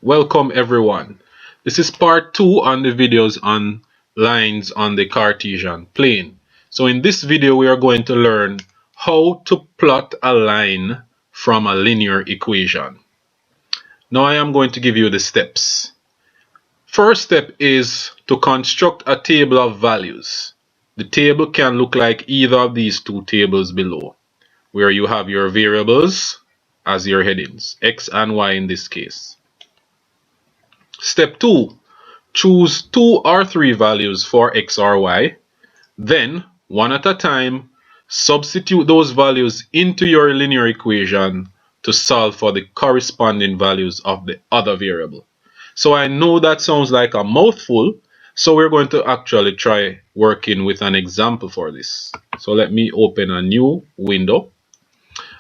Welcome everyone. This is part 2 on the videos on lines on the Cartesian plane. So in this video we are going to learn how to plot a line from a linear equation. Now I am going to give you the steps. First step is to construct a table of values. The table can look like either of these two tables below, where you have your variables as your headings, x and y in this case. Step 2. Choose 2 or 3 values for x or y. Then, one at a time, substitute those values into your linear equation to solve for the corresponding values of the other variable. So I know that sounds like a mouthful, so we're going to actually try working with an example for this. So let me open a new window.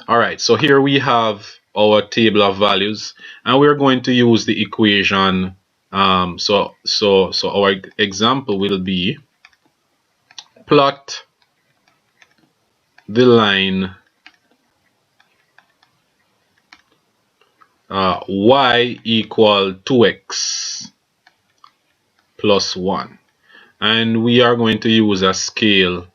Alright, so here we have our table of values, and we're going to use the equation. So our example will be plot the line y equal 2x plus 1, and we are going to use a scale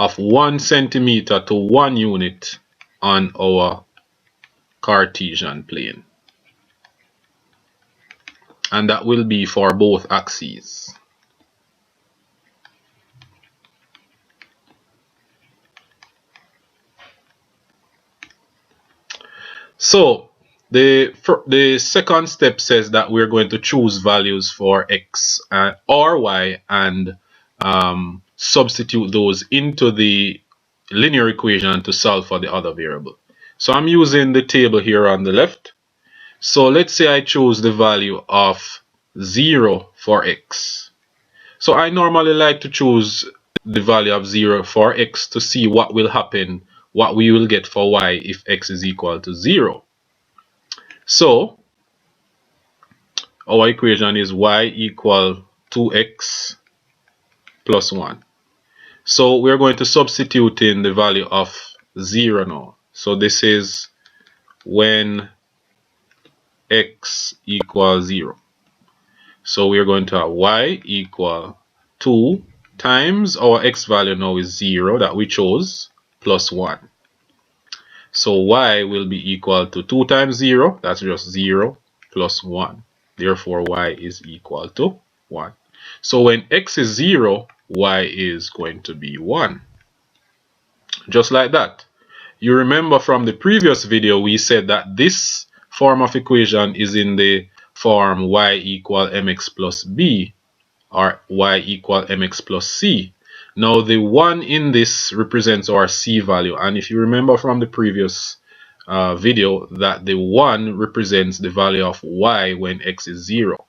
of 1 centimeter to 1 unit on our Cartesian plane, and that will be for both axes. So the second step says that we're going to choose values for x or y and substitute those into the linear equation to solve for the other variable. So I'm using the table here on the left. So let's say I choose the value of 0 for x. So I normally like to choose the value of 0 for x to see what will happen, what we will get for y if x is equal to 0. So our equation is y equal 2x plus 1. So we're going to substitute in the value of 0 now. So this is when x equals 0. So we're going to have y equal 2 times our x value now is 0 that we chose plus 1. So y will be equal to 2 times 0, that's just 0 plus 1. Therefore y is equal to 1. So when x is 0, y is going to be 1. Just like that. You remember from the previous video we said that this form of equation is in the form y equal mx plus b or y equal mx plus c. Now the 1 in this represents our c value, and if you remember from the previous video that the 1 represents the value of y when x is 0.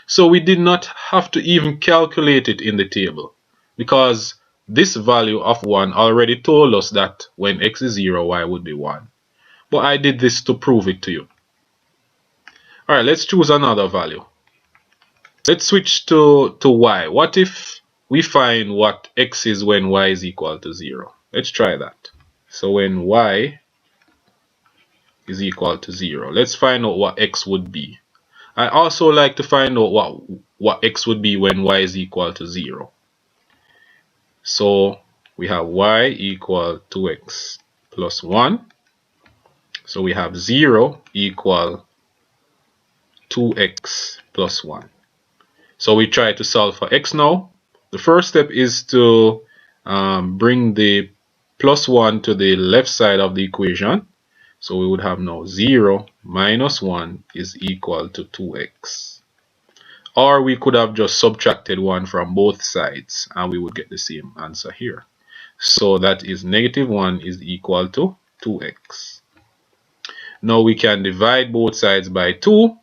So we did not have to even calculate it in the table, because this value of 1 already told us that when x is 0, y would be 1. But I did this to prove it to you. Alright, let's choose another value. Let's switch to y. What if we find what x is when y is equal to 0? Let's try that. So when y is equal to 0, let's find out what x would be. I also like to find out what x would be when y is equal to 0. So we have y equal 2x plus 1. So we have 0 equal 2x plus 1. So we try to solve for x now. The first step is to bring the plus 1 to the left side of the equation. So we would have now 0 minus 1 is equal to 2x. Or we could have just subtracted 1 from both sides and we would get the same answer here. So that is negative 1 is equal to 2x. Now we can divide both sides by 2.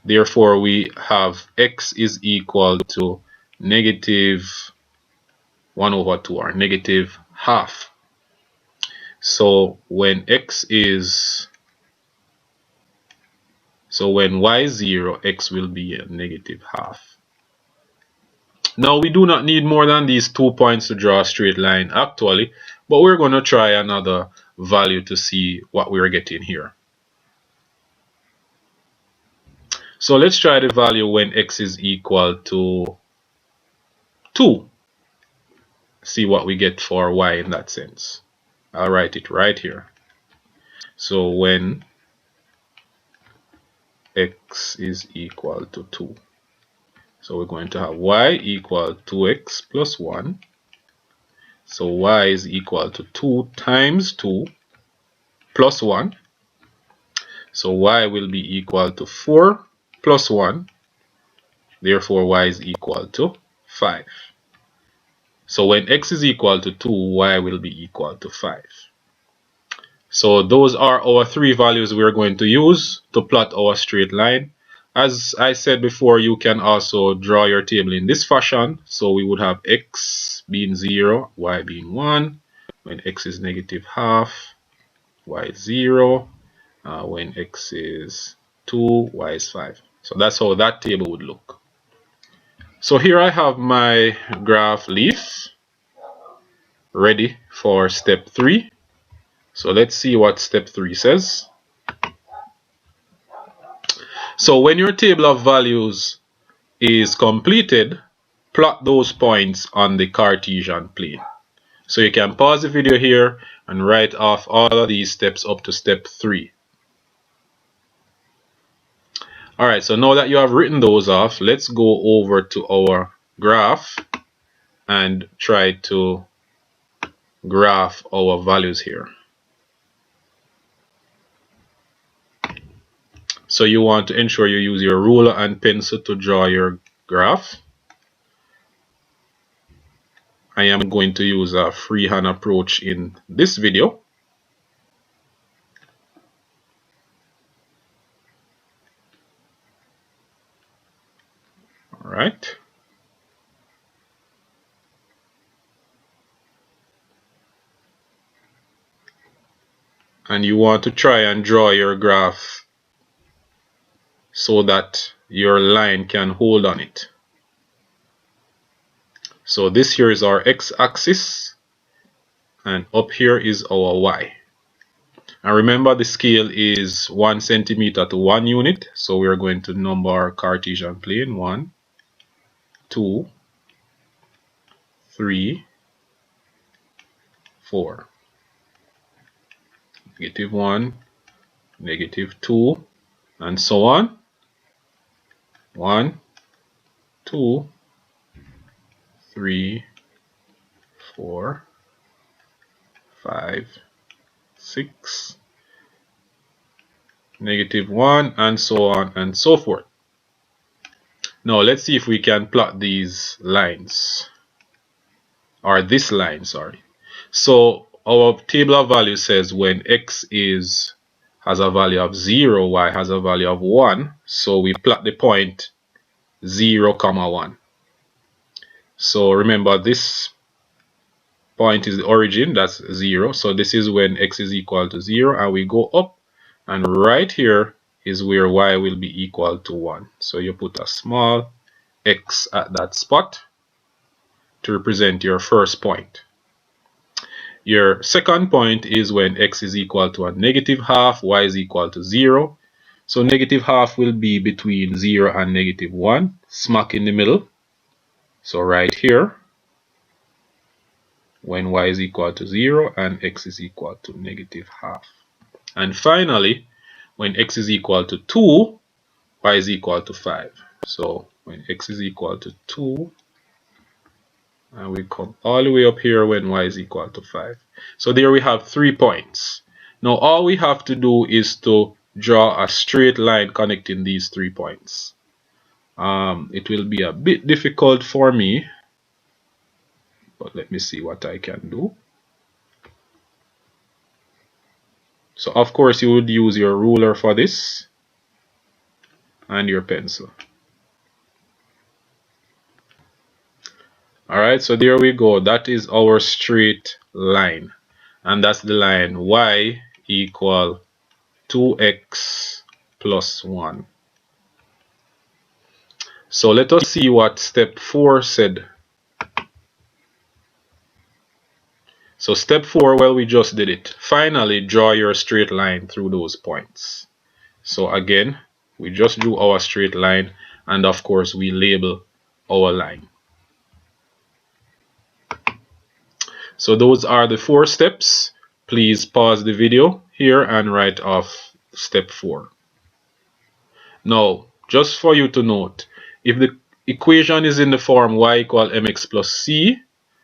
Therefore we have x is equal to negative 1 over 2, or negative half. So when y is 0, x will be a negative half. Now we do not need more than these 2 points to draw a straight line actually, but we're going to try another value to see what we're getting here. So let's try the value when x is equal to 2. See what we get for y in that sense. I'll write it right here. So when x is equal to 2. So we're going to have y equal 2x plus 1. So y is equal to 2 times 2 plus 1. So y will be equal to 4 plus 1. Therefore, y is equal to 5. So when x is equal to 2, y will be equal to 5. So those are our 3 values we are going to use to plot our straight line. As I said before, you can also draw your table in this fashion. So we would have x being 0, y being 1. When x is negative half, y is 0. When x is 2, y is 5. So that's how that table would look. So here I have my graph leaf ready for step 3. So let's see what step 3 says. So when your table of values is completed, plot those points on the Cartesian plane. So you can pause the video here and write off all of these steps up to step 3. Alright, so now that you have written those off, let's go over to our graph and try to graph our values here. So you want to ensure you use your ruler and pencil to draw your graph. I am going to use a freehand approach in this video. All right. And you want to try and draw your graph so that your line can hold on it. So this here is our x-axis and up here is our y. And remember the scale is 1 centimeter to 1 unit. So we're going to number our Cartesian plane 1, 2, 3, 4. -1, -2, and so on. 1, 2, 3, 4, 5, 6, -1, and so on and so forth. Now let's see if we can plot these lines, or this line, sorry. So our table of values says when x has a value of 0, y has a value of 1. So we plot the point 0, 1. So remember this point is the origin, that's 0. So this is when x is equal to 0, and we go up, and right here is where y will be equal to 1. So you put a small x at that spot to represent your first point. Your second point is when x is equal to a -half, y is equal to 0. So -half will be between 0 and -1, smack in the middle. So right here, when y is equal to 0 and x is equal to -half. And finally, when x is equal to 2, y is equal to 5. So when x is equal to 2, and we come all the way up here when y is equal to 5. So there we have 3 points. Now all we have to do is to draw a straight line connecting these 3 points. It will be a bit difficult for me, but let me see what I can do. So of course you would use your ruler for this and your pencil. Alright, so there we go. That is our straight line. And that's the line y equal 2x plus 1. So let us see what step 4 said. So step 4, well, we just did it. Finally, draw your straight line through those points. So again, we just drew our straight line, and of course we label our line. So those are the 4 steps. Please pause the video here and write off step 4. Now, just for you to note, if the equation is in the form y equal mx plus c,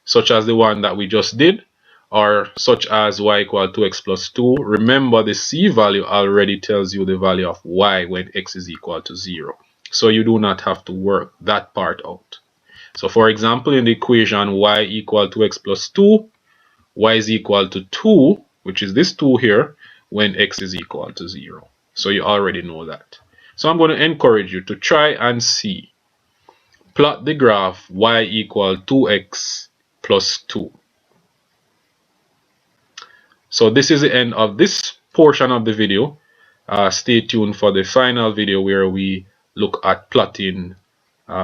such as the one that we just did, or such as y equal 2x plus 2, remember the c value already tells you the value of y when x is equal to 0. So you do not have to work that part out. So for example, in the equation y equal to x plus 2, y is equal to 2, which is this 2 here, when x is equal to 0. So you already know that. So I'm going to encourage you to try and see. Plot the graph y equal 2x plus 2. So this is the end of this portion of the video. Stay tuned for the final video where we look at plotting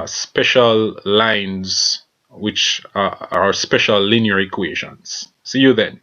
special lines, which are special linear equations. See you then.